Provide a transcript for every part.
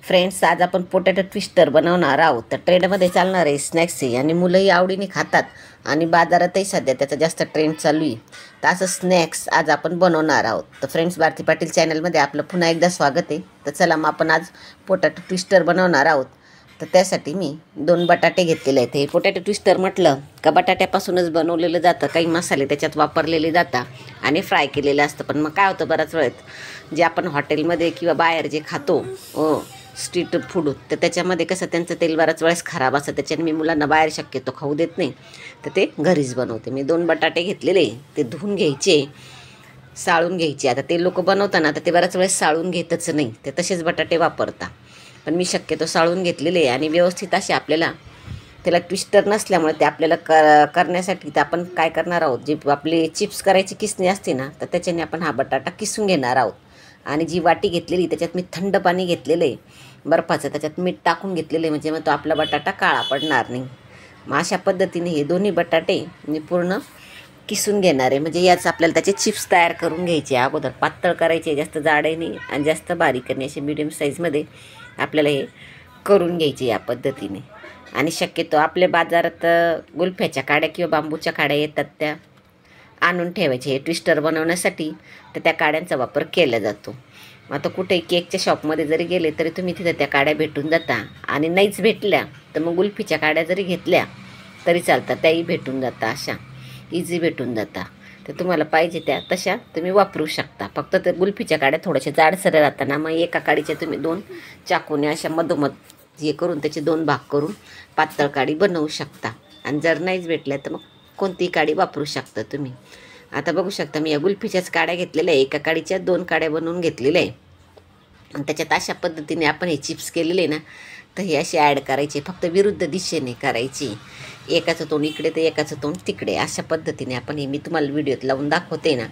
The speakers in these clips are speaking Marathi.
फ्रेंड्स, आज आपण पोटॅटो ट्विस्टर बनवणार आहोत. तर ट्रेंडमध्ये चालणार आहे स्नॅक्स आहे आणि मुलंही आवडीने खातात आणि बाजारातही सध्या त्याचा जास्त ट्रेंड चालू आहे. तर असं स्नॅक्स आज आपण बनवणार आहोत. तर फ्रेंड्स, भारती पाटील चॅनलमध्ये आपलं पुन्हा एकदा स्वागत आहे. तर चला मग आपण आज पोटॅटो ट्विस्टर बनवणार आहोत. तर त्यासाठी मी 2 बटाटे घेतलेले आहेत. हे पोटॅटो ट्विस्टर म्हटलं का बटाट्यापासूनच बनवलेलं जातं. काही मसाले त्याच्यात वापरलेले जातात आणि फ्राय केलेलं असतं. पण मग काय होतं, बऱ्याच वेळेत जे आपण हॉटेलमध्ये किंवा बाहेर जे खातो स्ट्रीट फूड, तर त्याच्यामध्ये कसं त्यांचं तेल बऱ्याच वेळेस खराब असतं. त्याच्याने मी मुलांना बाहेर शक्यतो खाऊ देत नाही, तर ते घरीच बनवते. मी 2 बटाटे घेतलेले, ते धुवून घ्यायचे, साळून घ्यायचे. आता ते लोक बनवताना तर ते बऱ्याच वेळेस साळून घेतच नाही, ते तसेच बटाटे वापरता. पण मी शक्यतो साळून घेतलेले आणि व्यवस्थित असे आपल्याला त्याला ट्विस्टर नसल्यामुळे ते आपल्याला करण्यासाठी तर आपण काय करणार आहोत, जे आपली चिप्स करायची किसणी असते ना, तर त्याच्याने आपण हा बटाटा किसून घेणार आहोत. आणि जी वाटी घेतलेली त्याच्यात मी थंड पाणी घेतलेलं आहे बर्फाचं, त्याच्यात मीठ टाकून घेतलेलं आहे, म्हणजे मग तो आपला बटाटा काळा पडणार नाही. मग अशा पद्धतीने हे दोन्ही बटाटे मी पूर्ण किसून घेणार आहे. म्हणजे याच आपल्याला त्याचे चिप्स तयार करून घ्यायचे. अगोदर पातळ करायचे, जास्त जाडे नाही आणि जास्त बारीक नाही, असे मीडियम साईजमध्ये आपल्याला हे करून घ्यायचे या पद्धतीने. आणि शक्यतो आपल्या बाजारात गुलफ्याच्या काड्या किंवा बांबूच्या काड्या येतात, त्या आणून ठेवायचे. हे ट्विस्टर बनवण्यासाठी तर त्या काड्यांचा वापर केला जातो. आता कुठेही केकच्या शॉपमध्ये जरी गेले तरी तुम्ही तिथं त्या काड्या भेटून जाता. आणि नाहीच भेटल्या तर मग गुल्फीच्या काड्या जरी घेतल्या तरी चालतात, त्याही भेटून जाता, अशा इझी भेटून जाता. तर तुम्हाला पाहिजे त्या तशा तुम्ही वापरू शकता. फक्त ते गुल्फीच्या काड्या थोड्याशा जाडसर राहताना, मग एका काडीच्या तुम्ही 2 चाकूने अशा मधोमध हे करून त्याचे 2 भाग करून पातळ काडी बनवू शकता. आणि जर नाहीच भेटल्या तर मग कोणतीही काडी वापरू शकता तुम्ही. आता बघू शकता, मी या गुल्फीच्याच काड्या घेतलेल्या आहे. एका काडीच्या 2 काड्या बनवून घेतलेल्या आहे. आणि त्याच्यात अशा पद्धतीने आपण हे चिप्स केलेले ना, तर हे असे ॲड करायचे, फक्त विरुद्ध दिशेने करायची. एकाचं तोंड इकडे तर एकाचं तोंड तिकडे, अशा पद्धतीने आपण हे, मी तुम्हाला व्हिडिओत लावून दाखवते ना,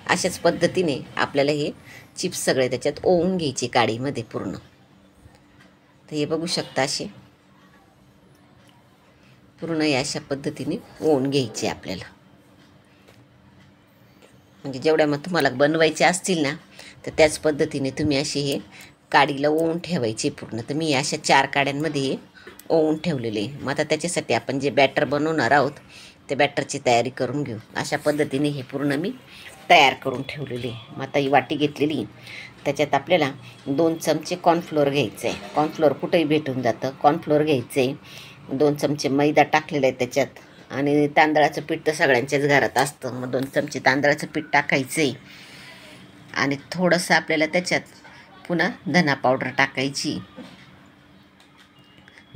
अशाच पद्धतीने आपल्याला हे चिप्स सगळे त्याच्यात ओवून घ्यायचे काडीमध्ये पूर्ण. तर हे बघू शकता, असे पूर्ण या अशा पद्धतीने ओवून घ्यायचे आपल्याला. म्हणजे जेवढ्या मग तुम्हाला बनवायचे असतील ना, तर त्याच पद्धतीने तुम्ही असे हे काडीला ओवून ठेवायचे पूर्ण. तर मी अशा 4 काड्यांमध्ये हे ओवून ठेवलेले. मग आता त्याच्यासाठी आपण जे बॅटर बनवणार आहोत, त्या बॅटरची तयारी करून घेऊ. अशा पद्धतीने हे पूर्ण मी तयार करून ठेवलेले. मग आता ही वाटी घेतलेली, त्याच्यात आपल्याला 2 चमचे कॉर्नफ्लोअर घ्यायचं आहे. कॉर्नफ्लोअर कुठेही भेटून जातं. कॉर्नफ्लोअर घ्यायचं आहे. 2 चमचे मैदा टाकलेला आहे त्याच्यात. आणि तांदळाचं पीठ तर सगळ्यांच्याच घरात असतं, मग 2 चमचे तांदळाचं पीठ टाकायचं आहे. आणि थोडंसं आपल्याला त्याच्यात पुन्हा धना पावडर टाकायची.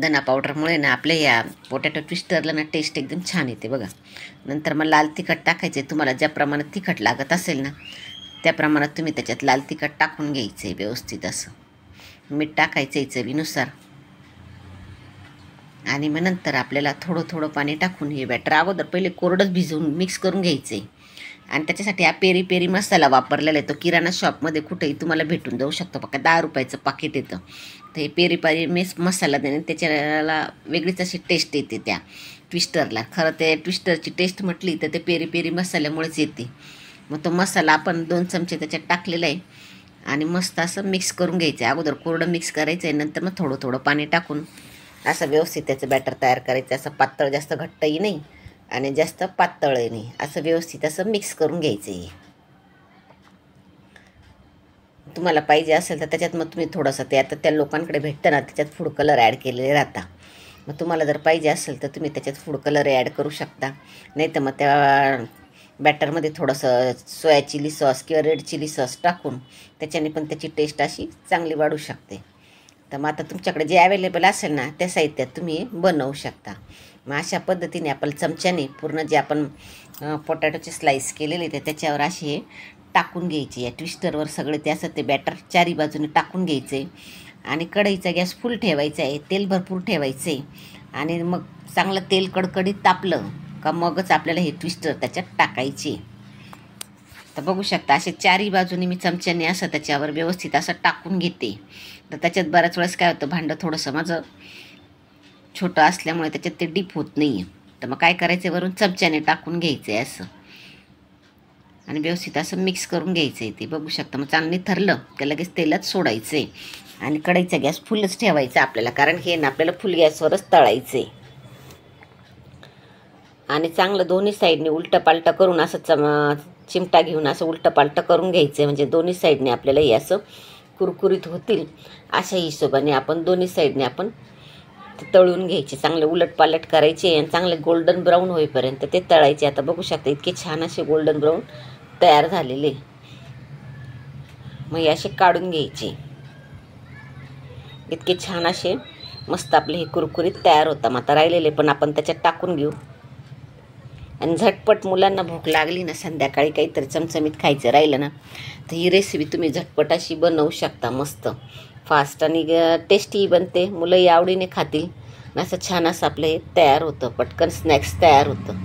धना पावडरमुळे ना आपल्या या पोटॅटो ट्विस्टरला ना टेस्ट एकदम छान येते बघा. नंतर मग लाल तिखट टाकायचे. तुम्हाला ज्या प्रमाणात तिखट लागत असेल ना, त्या प्रमाणात तुम्ही त्याच्यात लाल तिखट टाकून घ्यायचं आहे व्यवस्थित असं. मीठ टाकायचं आहे चवीनुसार. आणि मग नंतर आपल्याला थोडं थोडं पाणी टाकून हे बॅटर अगोदर पहिले कोरडंच भिजवून मिक्स करून घ्यायचं आहे. आणि त्याच्यासाठी हा पेरी पेरी मसाला वापरलेला आहे. तो किराणा शॉपमध्ये कुठेही तुम्हाला भेटून जाऊ शकतो, फक्त 10 रुपयाचं पाकिट येतं. तर हे पेरी पेरी मसाला देणे, त्याच्याला वेगळीच अशी टेस्ट येते त्या ट्विस्टरला. खरं ते ट्विस्टरची टेस्ट म्हटली तर ते पेरी पेरी मसाल्यामुळेच येते. मग तो मसाला आपण 2 चमचे त्याच्यात टाकलेला आहे. आणि मस्त असं मिक्स करून घ्यायचं आहे. अगोदर कोरडं मिक्स करायचं आहे, नंतर मग थोडं थोडं पाणी टाकून असं व्यवस्थित त्याचं बॅटर तयार करायचं. असं पातळ, जास्त घट्टही नाही आणि जास्त पातळही नाही, असं व्यवस्थित असं मिक्स करून घ्यायचं आहे. तुम्हाला पाहिजे असेल तर त्याच्यात मग तुम्ही थोडंसं, ते आता त्या लोकांकडे भेटतं ना, त्याच्यात फूड कलर ॲड केलेले राहता. मग तुम्हाला जर पाहिजे असेल तर तुम्ही त्याच्यात फूड कलर ॲड करू शकता. नाही तर मग त्या बॅटरमध्ये थोडंसं सोया चिली सॉस किंवा रेड चिली सॉस टाकून त्याच्याने पण त्याची टेस्ट अशी चांगली वाढू शकते. तर मग आता तुमच्याकडे जे अवेलेबल असेल ना, त्या साहित्यात तुम्ही बनवू शकता. मग अशा पद्धतीने आपण चमच्याने पूर्ण जे आपण पोटॅटोचे स्लाईस केलेले ते त्याच्यावर असे टाकून घ्यायचे. या ट्विस्टरवर सगळे ते असं ते बॅटर 4ही बाजूने टाकून घ्यायचे. आणि कढईचा गॅस फुल ठेवायचा आहे, तेल भरपूर ठेवायचं आहे. आणि मग चांगलं तेल कडकडीत तापलं का मगच आपल्याला हे ट्विस्टर त्याच्यात टाकायचे. तर बघू शकता, असे 4ही बाजूनी मी चमच्याने असं त्याच्यावर व्यवस्थित असं टाकून घेते. तर त्याच्यात बऱ्याच वेळेस काय होतं, भांडं थोडंसं माझं छोटं असल्यामुळे त्याच्यात ते डीप होत नाही आहे. तर मग काय करायचं, वरून चमच्याने टाकून घ्यायचं आहे असं. आणि व्यवस्थित असं मिक्स करून घ्यायचं आहे. ते बघू शकता, मग चांगली थरलं की लगेच तेलात सोडायचं आहे. आणि कढईचा गॅस फुलच ठेवायचा आपल्याला, कारण हे ना आपल्याला फुल गॅसवरच तळायचं आहे. आणि चांगलं दोन्ही साईडने उलटं पालटं करून असं चिमटा घेऊन असं उलटं पालटं करून घ्यायचं आहे. म्हणजे दोन्ही साईडने आपल्याला हे असं कुरकुरीत होतील अशा हिशोबाने आपण दोन्ही साईडने आपण ते तळून घ्यायचे. चांगले उलटपालट करायचे आणि चांगले गोल्डन ब्राऊन होईपर्यंत ते तळायचे. आता बघू शकता इतके छान असे गोल्डन ब्राऊन तयार झालेले. मग हे असे काढून घ्यायचे. इतके छान असे मस्त आपले हे कुरकुरीत तयार होतात. मग आता राहिलेले पण आपण त्याच्यात टाकून घेऊ. आणि झटपट मुलांना भूक लागली ना, संध्याकाळी काहीतरी चमचमीत खायचं राहिलं ना, तर ही रेसिपी तुम्ही झटपट अशी बनवू शकता. मस्त फास्ट आणि टेस्टी बनते. मुलंही आवडीने खातील. असं छान असं आपलं हे तयार होतं. पटकन स्नॅक्स तयार होतं.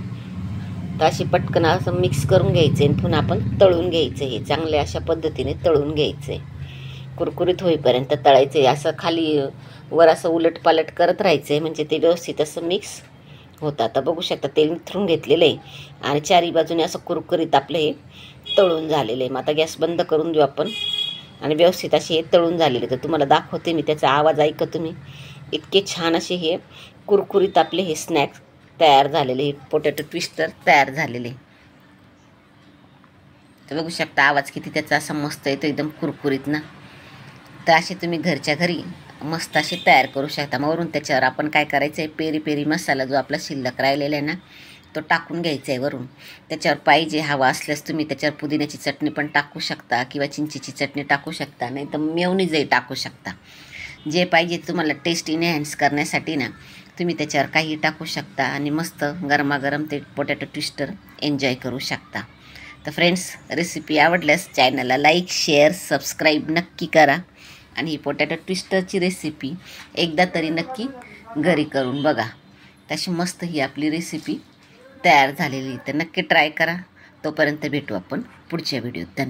तर अशी पटकन असं मिक्स करून घ्यायचं आणि पुन्हा आपण तळून घ्यायचं. हे चांगले अशा पद्धतीने तळून घ्यायचं आहे. कुरकुरीत होईपर्यंत तळायचं आहे. असं खाली वर असं उलटपालट करत राहायचं आहे, म्हणजे ते व्यवस्थित असं मिक्स होतं. आता बघू शकता तेल निथरून घेतलेलं आहे आणि चारी बाजूने असं कुरकुरीत आपलं हे तळून झालेलं आहे. मग आता गॅस बंद करून देऊ आपण. आणि व्यवस्थित असे हे तळून झालेले. तर तुम्हाला दाखवते मी, त्याचा आवाज ऐका तुम्ही. इतके छान असे हे कुरकुरीत आपले हे स्नॅक्स तयार झालेले, हे पोटॅटो ट्विस्टर तयार झालेले. तर बघू शकता आवाज किती त्याचा असा मस्त येतो, एकदम कुरकुरीत ना. तर असे तुम्ही घरच्या घरी मस्त असे तयार करू शकता. मग वरून त्याच्यावर आपण काय करायचं आहे, पेरी पेरी मसाला जो आपला शिल्लक राहिलेला आहे ना, तो टाकून घ्यायचा आहे वरून. त्याच्यावर पाहिजे हवा असल्यास तुम्ही त्याच्यावर पुदिन्याची चटणी पण टाकू शकता किंवा चिंचेची चटणी टाकू शकता, नाही तर मेयोनीजही टाकू शकता. जे पाहिजे तुम्हाला टेस्ट इनहॅन्स करण्यासाठी ना, तुम्ही त्याच्यावर काही टाकू शकता आणि मस्त गरमागरम ते पोटॅटो ट्विस्टर एन्जॉय करू शकता. तर फ्रेंड्स, रेसिपी आवडल्यास चॅनलला लाईक, शेअर, सबस्क्राईब नक्की करा. आणि ही पोटॅटो ट्विस्टरची रेसिपी एकदा तरी नक्की घरी करून बघा. तशी मस्त ही आपली रेसिपी तयार झालेली. तर नक्की ट्राय करा. तोपर्यंत भेटू आपण पुढच्या व्हिडिओत.